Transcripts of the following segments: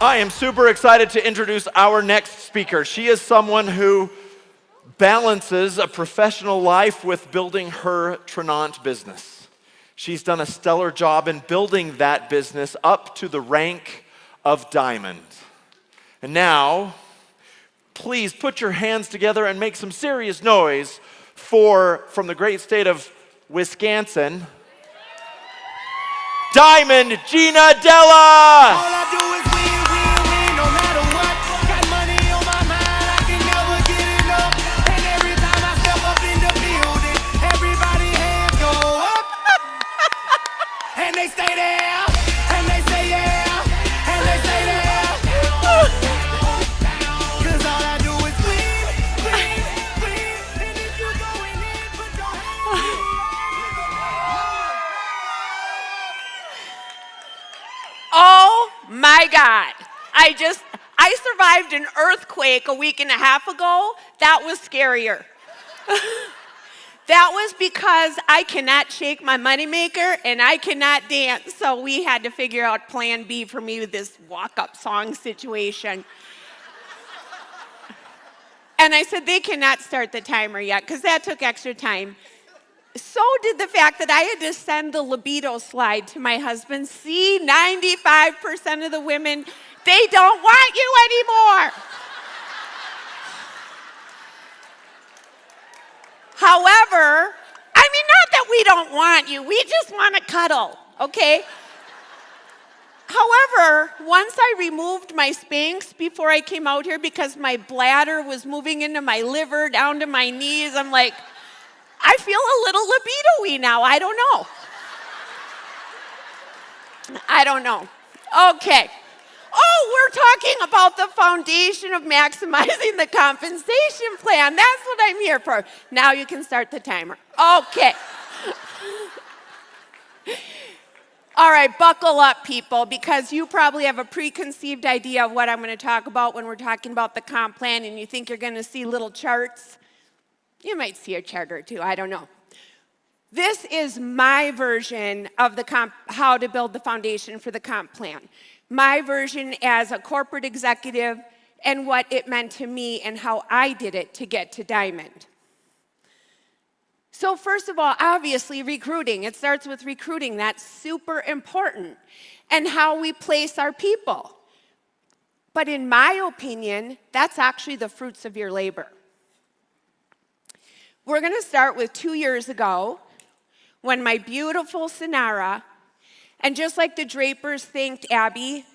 I am super excited to introduce our next speaker. She is someone who balances a professional life with building her Tranont business. She's done a stellar job in building that business up to the rank of diamond. And now, please put your hands together and make some serious noise from the great state of Wisconsin, Diamond Gina Della. All I do is win, win, win, no matter what. Got money on my mind, I can never get enough. And every time I step up in the building, everybody hands go up. And they stay there, and they say yeah, and they say there. 'Cause all I do is win, win, win. And if you going in, put your hands up. Oh my God. I survived an earthquake a week and a half ago. That was scarier. That was because I cannot shake my moneymaker and I cannot dance. So we had to figure out plan B for me with this walk-up song situation. And I said, they cannot start the timer yet because that took extra time. So did the fact that I had to send the libido slide to my husband. See, 95% of the women, they don't want you anymore. However, not that we don't want you, we just want to cuddle, okay? However, once I removed my Spanx before I came out here because my bladder was moving into my liver, down to my knees, I'm like, I feel a little libido-y now. I don't know. Okay. Oh, we're talking about the foundation of maximizing the compensation plan. That's what I'm here for. Now you can start the timer. Okay. All right, buckle up, people, because you probably have a preconceived idea of what I'm going to talk about when we're talking about the comp plan, and you think you're going to see little charts. You might see a chart or two, I don't know. This is my version of how to build the foundation for the comp plan. My version as a corporate executive and what it meant to me and how I did it to get to Diamond. So first of all, obviously recruiting. It starts with recruiting. That's super important. And how we place our people. But in my opinion, that's actually the fruits of your labor. We're going to start with 2 years ago when my beautiful Sonara, and just like the Drapers thanked Abby,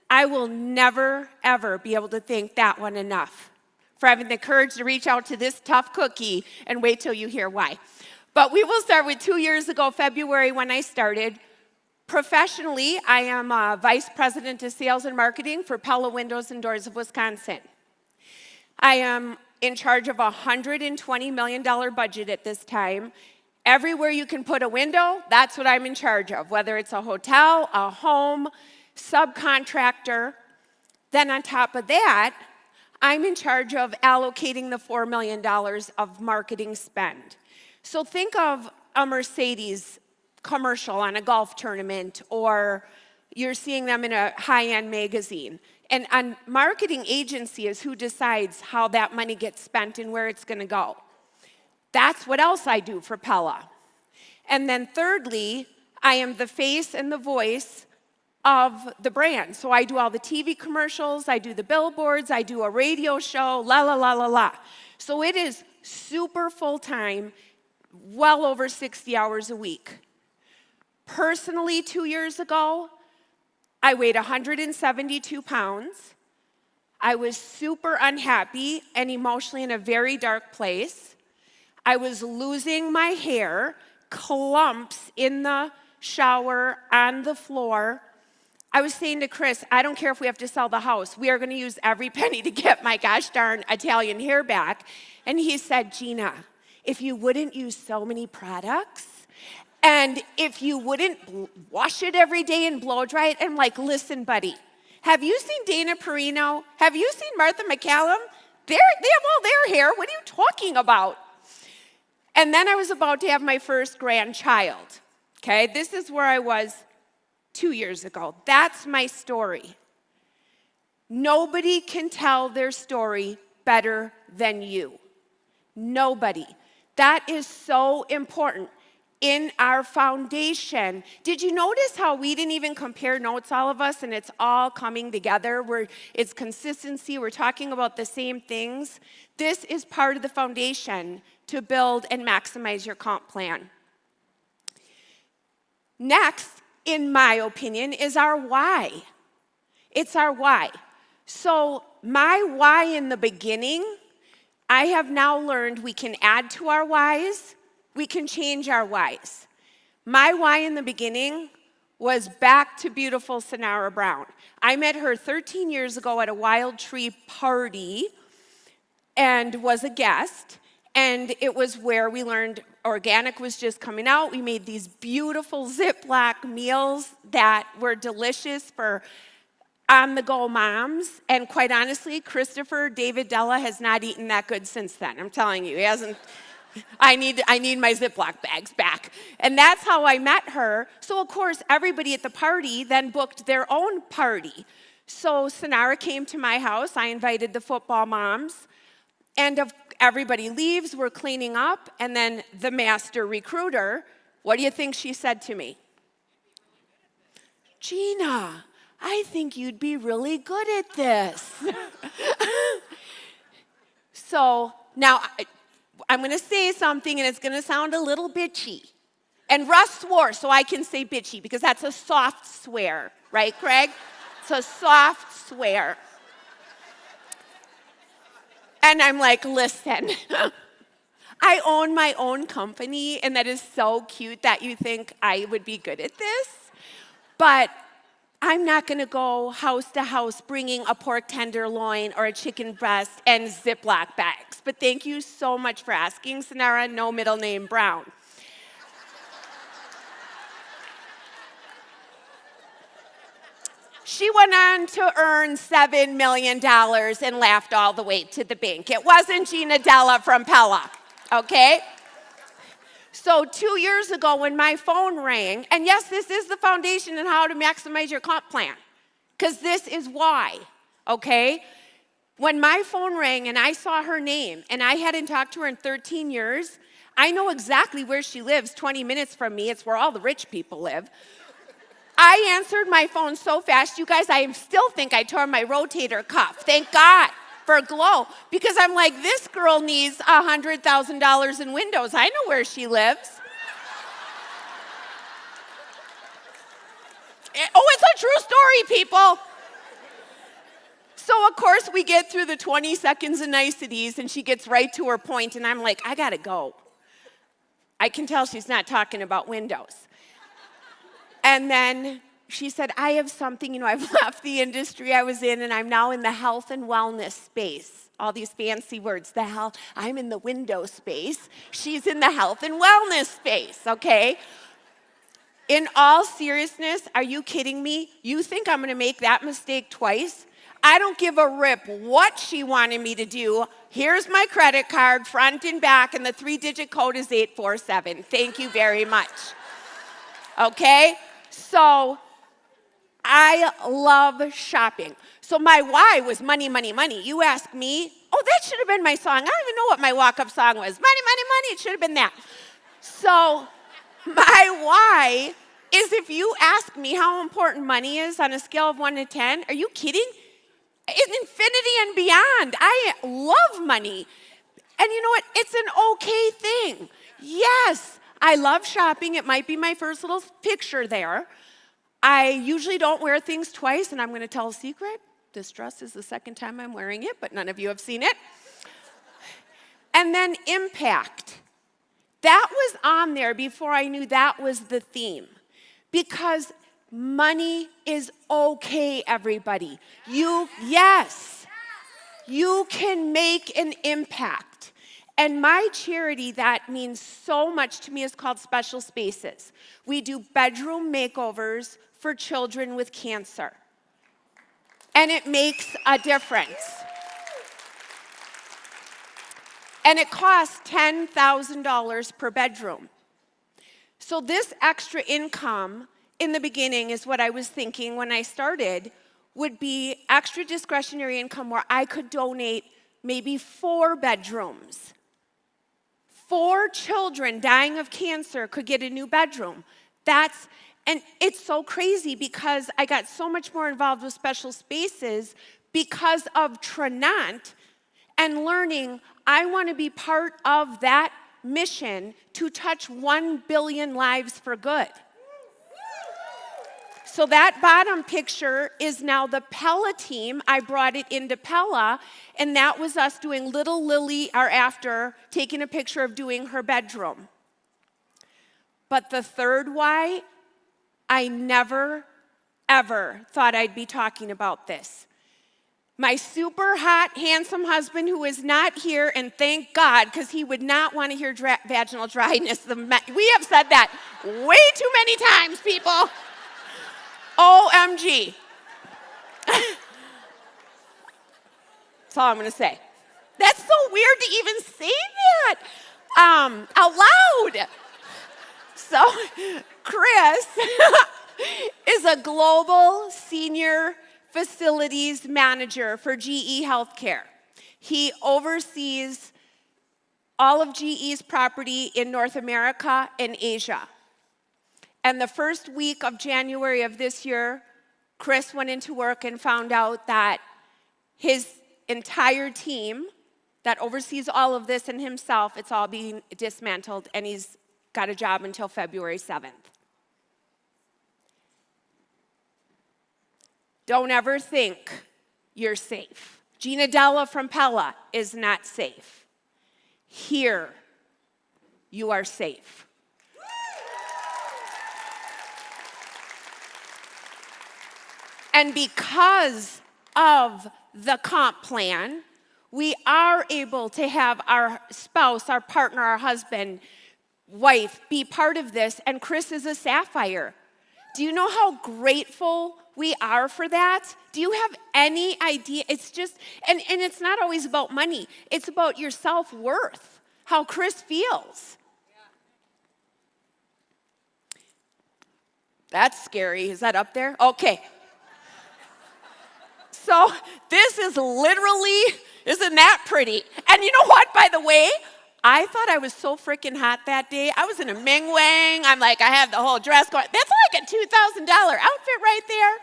I will never, ever be able to thank that one enough for having the courage to reach out to this tough cookie and wait till you hear why. But we will start with 2 years ago, February, when I started. Professionally, I am a Vice President of Sales and Marketing for Pella Windows and Doors of Wisconsin. I am in charge of a $120 million budget at this time. Everywhere you can put a window, that's what I'm in charge of, whether it's a hotel, a home, subcontractor. Then on top of that, I'm in charge of allocating the $4 million of marketing spend. So think of a Mercedes commercial on a golf tournament, or you're seeing them in a high-end magazine. And a marketing agency is who decides how that money gets spent and where it's going to go. That's what else I do for Pella. And then thirdly, I am the face and the voice of the brand. So I do all the TV commercials, I do the billboards, I do a radio show, la, la, la, la, la. So it is super full-time, well over 60 hours a week. Personally, 2 years ago, I weighed 172 pounds. I was super unhappy and emotionally in a very dark place. I was losing my hair, clumps in the shower, on the floor. I was saying to Chris, I don't care if we have to sell the house. We are going to use every penny to get my gosh darn Italian hair back. And he said, Gina, if you wouldn't use so many products, and if you wouldn't wash it every day and blow dry it, I'm like, listen, buddy, have you seen Dana Perino? Have you seen Martha McCallum? They have all their hair. What are you talking about? And then I was about to have my first grandchild. Okay, this is where I was 2 years ago. That's my story. Nobody can tell their story better than you. Nobody. That is so important in our foundation. Did you notice how we didn't even compare notes, all of us, and it's all coming together? It's consistency. We're talking about the same things. This is part of the foundation to build and maximize your comp plan. Next, in my opinion, is our why. It's our why. So my why in the beginning, I have now learned we can add to our whys, we can change our whys. My why in the beginning was back to beautiful Sonara Brown. I met her 13 years ago at a Wild Tree party and was a guest. And it was where we learned organic was just coming out. We made these beautiful Ziploc meals that were delicious for on-the-go moms. And quite honestly, Christopher David Della has not eaten that good since then. I'm telling you, he hasn't. I need my Ziploc bags back. And that's how I met her. So, of course, everybody at the party then booked their own party. So Sonara came to my house. I invited the football moms. And everybody leaves, we're cleaning up, and then the master recruiter, what do you think she said to me? Gina, I think you'd be really good at this. So now I'm going to say something, and it's going to sound a little bitchy. And Russ swore, so I can say bitchy, because that's a soft swear, right, Craig? It's a soft swear. And I'm like, listen, I own my own company, and that is so cute that you think I would be good at this. But I'm not going to go house to house bringing a pork tenderloin or a chicken breast and Ziploc bags. But thank you so much for asking, Sonara. No middle name Brown. She went on to earn $7 million and laughed all the way to the bank. It wasn't Gina Della from Pella, okay? So 2 years ago when my phone rang, and yes, this is the foundation on how to maximize your comp plan, because this is why, okay? When my phone rang and I saw her name, and I hadn't talked to her in 13 years, I know exactly where she lives, 20 minutes from me. It's where all the rich people live. I answered my phone so fast, you guys, I still think I tore my rotator cuff. Thank God for Glow, because I'm like, this girl needs $100,000 in windows. I know where she lives. Oh, it's a true story, people. So, of course, we get through the 20 seconds of niceties, and she gets right to her point, and I'm like, I gotta go. I can tell she's not talking about windows. And then she said, I have something, I've left the industry I was in, and I'm now in the health and wellness space. All these fancy words, I'm in the window space. She's in the health and wellness space, okay? In all seriousness, are you kidding me? You think I'm gonna make that mistake twice? I don't give a rip what she wanted me to do. Here's my credit card, front and back, and the 3-digit code is 847. Thank you very much. Okay? So I love shopping. So my why was money, money, money. You ask me, oh, that should have been my song. I don't even know what my walk-up song was. Money, money, money. It should have been that. So my why is, if you ask me how important money is on a scale of 1 to 10, are you kidding? In infinity and beyond. I love money. And you know what? It's an okay thing. Yes, I love shopping. It might be my first little picture there. I usually don't wear things twice, and I'm going to tell a secret. This dress is the second time I'm wearing it, but none of you have seen it. And then impact. That was on there before I knew that was the theme. Because money is okay, everybody. Yes, you can make an impact. And my charity that means so much to me is called Special Spaces. We do bedroom makeovers for children with cancer. And it makes a difference. And it costs $10,000 per bedroom. So this extra income in the beginning is what I was thinking when I started would be extra discretionary income where I could donate maybe 4 bedrooms. 4 children dying of cancer could get a new bedroom. And it's so crazy because I got so much more involved with special spaces because of Tranont and learning I want to be part of that mission to touch 1 billion lives for good. So that bottom picture is now the Pella team. I brought it into Pella, and that was us doing little Lily, or after, taking a picture of doing her bedroom. But the third why, I never, ever thought I'd be talking about this. My super hot, handsome husband who is not here, and thank God, because he would not want to hear vaginal dryness. We have said that way too many times, people. OMG. That's all I'm going to say. That's so weird to even say that out loud. So, Chris is a global senior facilities manager for GE Healthcare. He oversees all of GE's property in North America and Asia. And the first week of January of this year, Chris went into work and found out that his entire team that oversees all of this and himself, it's all being dismantled, and he's got a job until February 7th. Don't ever think you're safe. Gina Della from Pella is not safe. Here, you are safe. And because of the comp plan, we are able to have our spouse, our partner, our husband, wife be part of this, and Chris is a Sapphire. Do you know how grateful we are for that? Do you have any idea? It's just, and it's not always about money. It's about your self-worth, how Chris feels. That's scary. Is that up there? Okay. So this is literally, isn't that pretty? And you know what, by the way? I thought I was so freaking hot that day. I was in a Ming Wang. I'm like, I had the whole dress going. That's like a $2,000 outfit right there.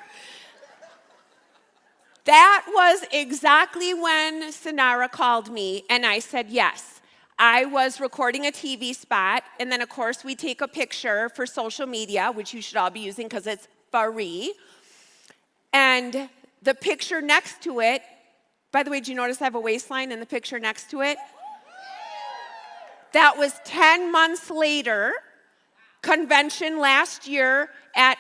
That was exactly when Sonara called me, and I said yes. I was recording a TV spot, and then, of course, we take a picture for social media, which you should all be using because it's free. And the picture next to it, by the way, did you notice I have a waistline in the picture next to it? That was 10 months later, convention last year at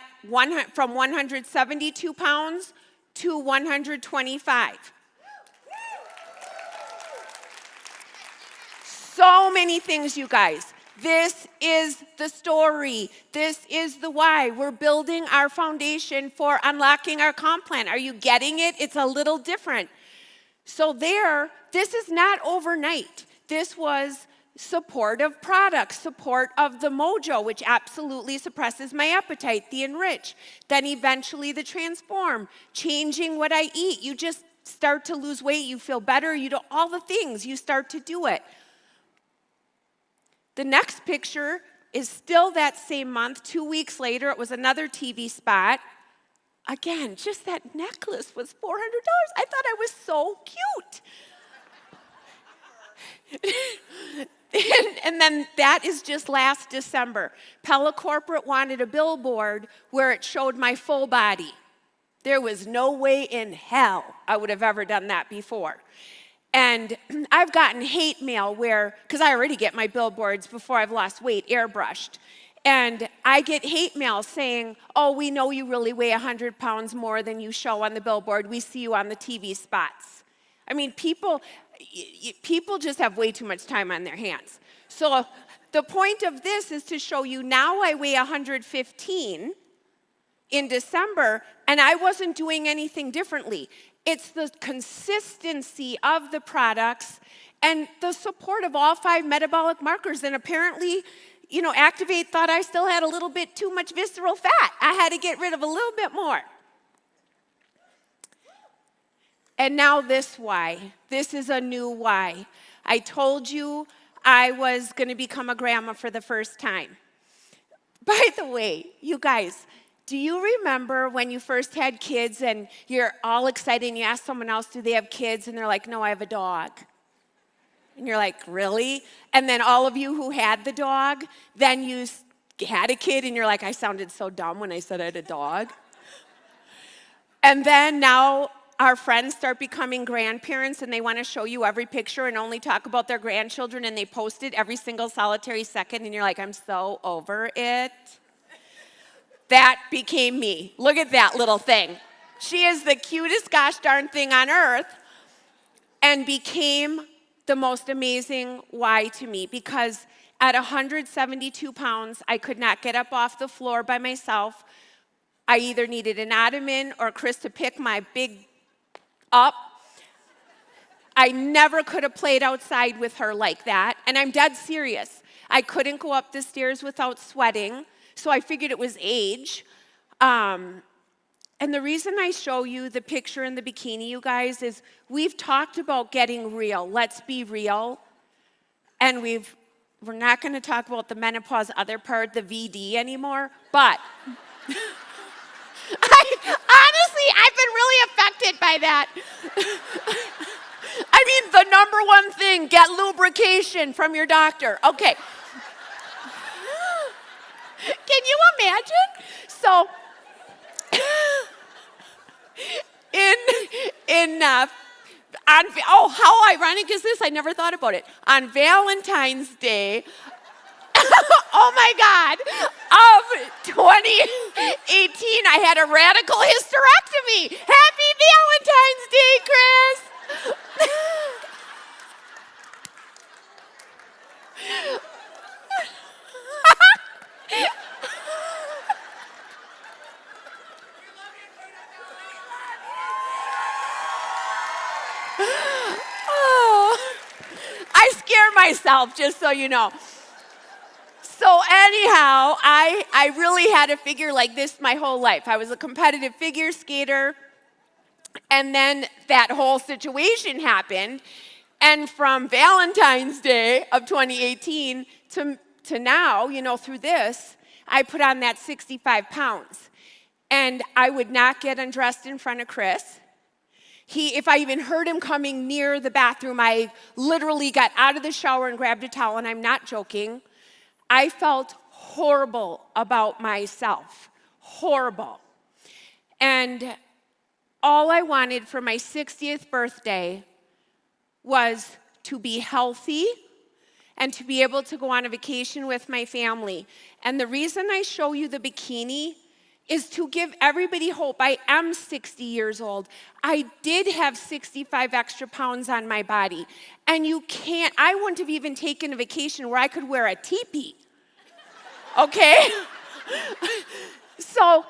from 172 pounds to 125. So many things, you guys. This is the story. This is the why. We're building our foundation for unlocking our comp plan. Are you getting it? It's a little different. So this is not overnight. This was support of products, support of the mojo, which absolutely suppresses my appetite, the enrich, then eventually the transform, changing what I eat. You just start to lose weight, you feel better, you do all the things, you start to do it. The next picture is still that same month. 2 weeks later, it was another TV spot. Again, just that necklace was $400. I thought I was so cute. And then that is just last December. Pella Corporate wanted a billboard where it showed my full body. There was no way in hell I would have ever done that before. And I've gotten hate mail because I already get my billboards before I've lost weight, airbrushed. And I get hate mail saying, oh, we know you really weigh 100 pounds more than you show on the billboard. We see you on the TV spots. I mean, people just have way too much time on their hands. So the point of this is to show you now I weigh 115 in December, and I wasn't doing anything differently. It's the consistency of the products and the support of all 5 metabolic markers. And apparently, Activate thought I still had a little bit too much visceral fat. I had to get rid of a little bit more. And now this why. This is a new why. I told you I was going to become a grandma for the first time. By the way, you guys, do you remember when you first had kids and you're all excited and you ask someone else, do they have kids? And they're like, no, I have a dog. And you're like, really? And then all of you who had the dog, then you had a kid and you're like, I sounded so dumb when I said I had a dog. And then now our friends start becoming grandparents and they want to show you every picture and only talk about their grandchildren and they post it every single solitary second and you're like, I'm so over it. That became me. Look at that little thing. She is the cutest gosh darn thing on earth and became the most amazing why to me because at 172 pounds, I could not get up off the floor by myself. I either needed an ottoman or Chris to pick my big up. I never could have played outside with her like that, and I'm dead serious. I couldn't go up the stairs without sweating, so I figured it was age. And the reason I show you the picture in the bikini, you guys, is we've talked about getting real. Let's be real. And we're not going to talk about the menopause other part, the VD anymore, but honestly, I've been really affected by that. I mean, the number one thing, get lubrication from your doctor. Okay. Can you imagine? So, how ironic is this? I never thought about it. On Valentine's Day, oh my God, of 2018, I had a radical hysterectomy. Happy Valentine's Day, Chris. Oh, I scare myself, just so you know. So anyhow, I really had a figure like this my whole life. I was a competitive figure skater, and then that whole situation happened. And from Valentine's Day of 2018 to now, through this, I put on that 65 pounds. And I would not get undressed in front of Chris. If I even heard him coming near the bathroom, I literally got out of the shower and grabbed a towel, and I'm not joking. I felt horrible about myself. Horrible. And all I wanted for my 60th birthday was to be healthy and to be able to go on a vacation with my family. And the reason I show you the bikini is to give everybody hope. I am 60 years old. I did have 65 extra pounds on my body. And I wouldn't have even taken a vacation where I could wear a teepee. Okay? So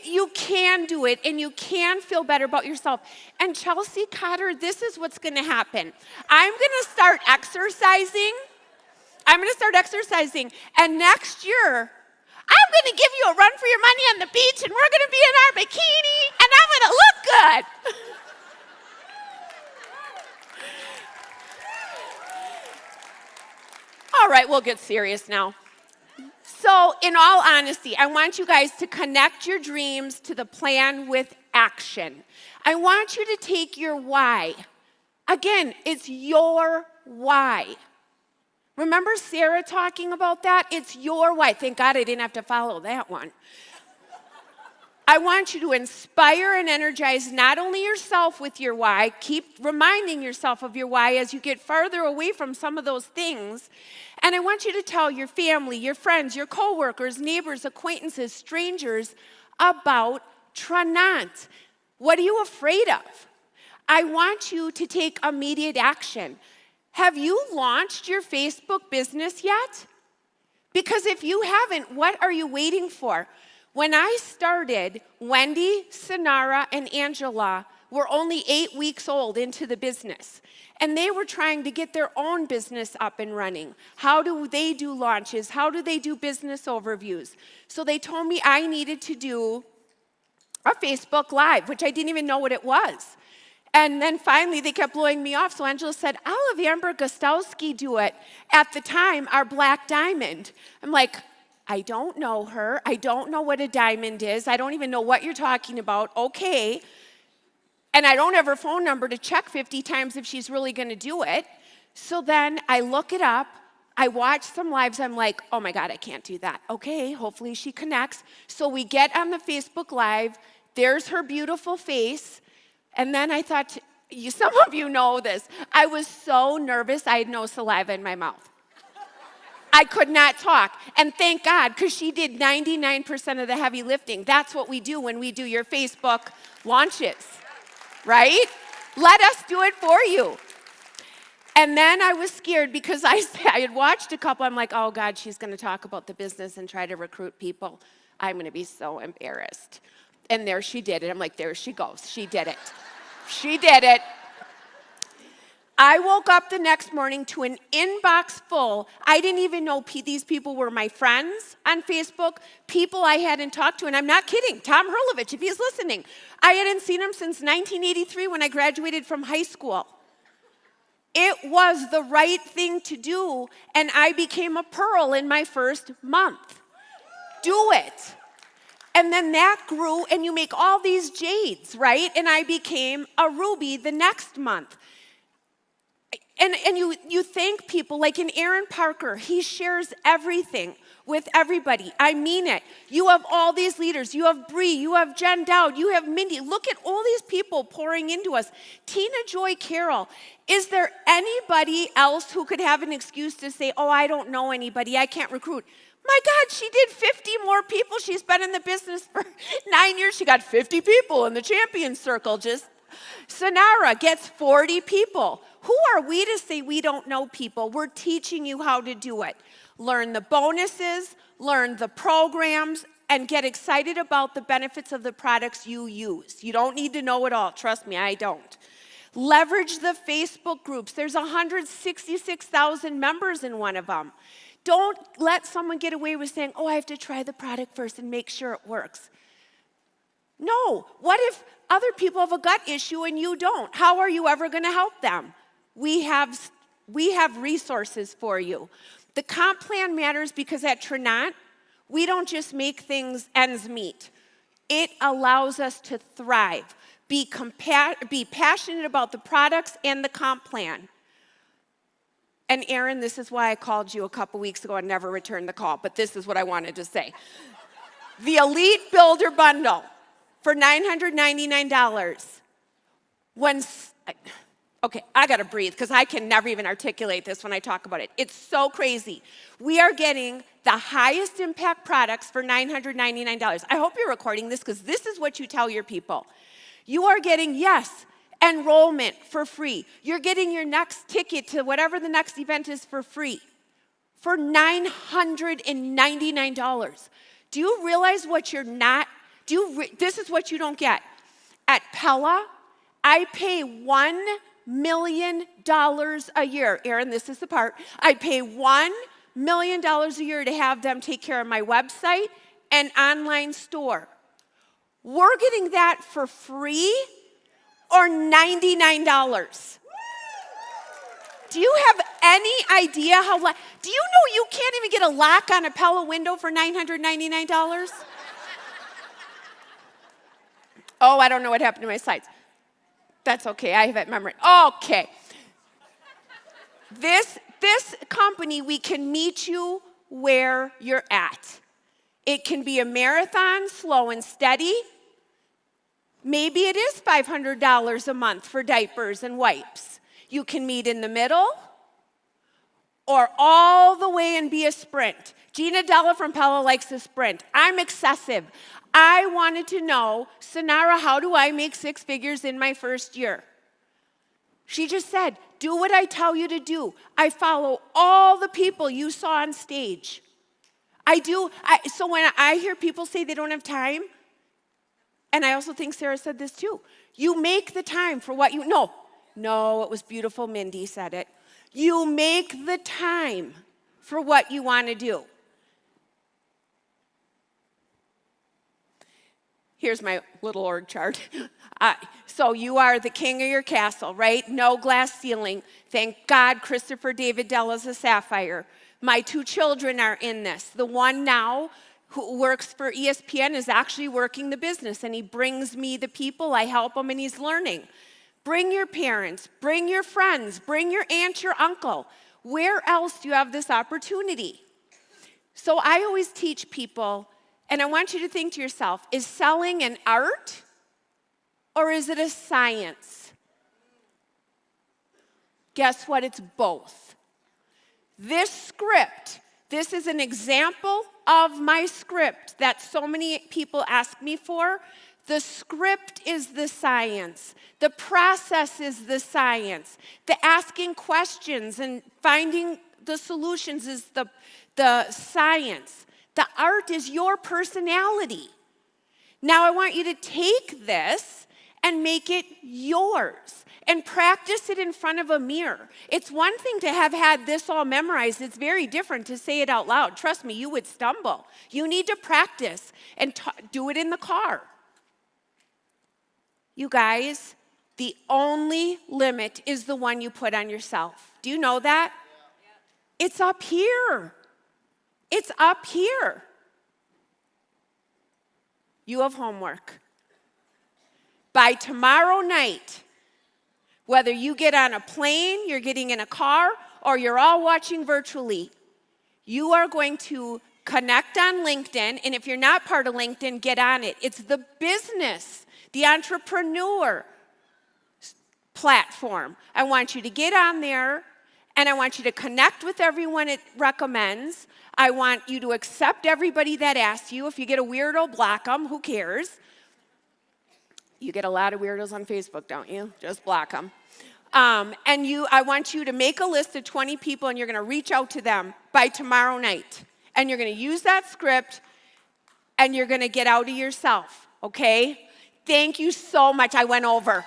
you can do it, and you can feel better about yourself. And Chelsea Cotter, this is what's gonna happen. I'm gonna start exercising, and next year, I'm gonna give you a run for your money on the beach, and we're gonna be in our bikini, and I'm gonna look good. All right, we'll get serious now. So, in all honesty, I want you guys to connect your dreams to the plan with action. I want you to take your why. Again, it's your why. Remember Sarah talking about that? It's your why. Thank God I didn't have to follow that one. I want you to inspire and energize not only yourself with your why, keep reminding yourself of your why as you get farther away from some of those things. And I want you to tell your family, your friends, your coworkers, neighbors, acquaintances, strangers about Tranont. What are you afraid of? I want you to take immediate action. Have you launched your Facebook business yet? Because if you haven't, what are you waiting for? When I started, Wendy, Sonara, and Angela were only 8 weeks old into the business. And they were trying to get their own business up and running. How do they do launches? How do they do business overviews? So they told me I needed to do a Facebook Live, which I didn't even know what it was. And then finally, they kept blowing me off. So Angela said, I'll have Amber Gostowski do it. At the time, our black diamond. I'm like, I don't know her. I don't know what a diamond is. I don't even know what you're talking about. Okay. And I don't have her phone number to check 50 times if she's really going to do it. So then I look it up. I watch some lives. I'm like, oh my God, I can't do that. Okay, hopefully she connects. So we get on the Facebook Live. There's her beautiful face. And then I thought, some of you know this. I was so nervous, I had no saliva in my mouth. I could not talk. And thank God, because she did 99% of the heavy lifting. That's what we do when we do your Facebook launches, right? Let us do it for you. And then I was scared because I had watched a couple. I'm like, oh God, she's going to talk about the business and try to recruit people. I'm going to be so embarrassed. And there she did it. I'm like, there she goes. She did it. She did it. I woke up the next morning to an inbox full. I didn't even know these people were my friends on Facebook, people I hadn't talked to. And I'm not kidding. Tom Hurlovich, if he's listening, I hadn't seen him since 1983 when I graduated from high school. It was the right thing to do, and I became a pearl in my first month. Do it. And then that grew, and you make all these jades, right? And I became a ruby the next month. And you thank people, like in Aaron Parker, he shares everything with everybody. I mean it. You have all these leaders. You have Bree, you have Jen Dowd, you have Mindy. Look at all these people pouring into us. Tina Joy Carroll. Is there anybody else who could have an excuse to say, oh, I don't know anybody, I can't recruit? My God, she did 50 more people. She's been in the business for 9 years. She got 50 people in the champion circle. Sonara gets 40 people. Who are we to say we don't know people? We're teaching you how to do it. Learn the bonuses, learn the programs, and get excited about the benefits of the products you use. You don't need to know it all. Trust me, I don't. Leverage the Facebook groups. There's 166,000 members in one of them. Don't let someone get away with saying, oh, I have to try the product first and make sure it works. No. What if other people have a gut issue and you don't? How are you ever going to help them? We have resources for you. The comp plan matters because at Tranont, we don't just make things ends meet. It allows us to thrive, be passionate about the products and the comp plan. And Aaron, this is why I called you a couple weeks ago and never returned the call, but this is what I wanted to say. The Elite Builder Bundle for $999. Okay, I gotta breathe because I can never even articulate this when I talk about it. It's so crazy. We are getting the highest impact products for $999. I hope you're recording this because this is what you tell your people. You are getting, yes, enrollment for free. You're getting your next ticket to whatever the next event is for free for $999. Do you realize what you're not, this is what you don't get. At Pella, I pay $1 million a year. Aaron, this is the part. I pay $1 million a year to have them take care of my website and online store. We're getting that for free or $99. Do you have any idea how, do you know you can't even get a lock on a Pella window for $999? Oh, I don't know what happened to my slides. That's okay, I have it memorized. Okay. This company, we can meet you where you're at. It can be a marathon, slow and steady. Maybe it is $500 a month for diapers and wipes. You can meet in the middle or all the way and be a sprint. Gina Della from Pella likes a sprint. I'm excessive. I wanted to know, Sonara, how do I make 6 figures in my first year? She just said, do what I tell you to do. I follow all the people you saw on stage. I do. So when I hear people say they don't have time, and I also think Sarah said this too, you make the time for what you, no, it was beautiful, Mindy said it. You make the time for what you want to do. Here's my little org chart. So you are the king of your castle, right? No glass ceiling. Thank God Christopher David Della's a sapphire. My 2 children are in this. The one now who works for ESPN is actually working the business, and he brings me the people. I help him, and he's learning. Bring your parents, bring your friends, bring your aunt, your uncle. Where else do you have this opportunity? So I always teach people, and I want you to think to yourself, is selling an art or is it a science? Guess what? It's both. This script, this is an example of my script that so many people ask me for. The script is the science. The process is the science. The asking questions and finding the solutions is the science. The art is your personality. Now I want you to take this and make it yours and practice it in front of a mirror. It's one thing to have had this all memorized. It's very different to say it out loud. Trust me, you would stumble. You need to practice and do it in the car. You guys, the only limit is the one you put on yourself. Do you know that? Yeah. It's up here. It's up here. You have homework. By tomorrow night, whether you get on a plane, you're getting in a car, or you're all watching virtually, you are going to connect on LinkedIn, and if you're not part of LinkedIn, get on it. It's the business, the entrepreneur platform. I want you to get on there, and I want you to connect with everyone it recommends. I want you to accept everybody that asks you. If you get a weirdo, block them. Who cares? You get a lot of weirdos on Facebook, don't you? Just block them. I want you to make a list of 20 people, and you're going to reach out to them by tomorrow night. And you're going to use that script, and you're going to get out of yourself, okay? Thank you so much. I went over.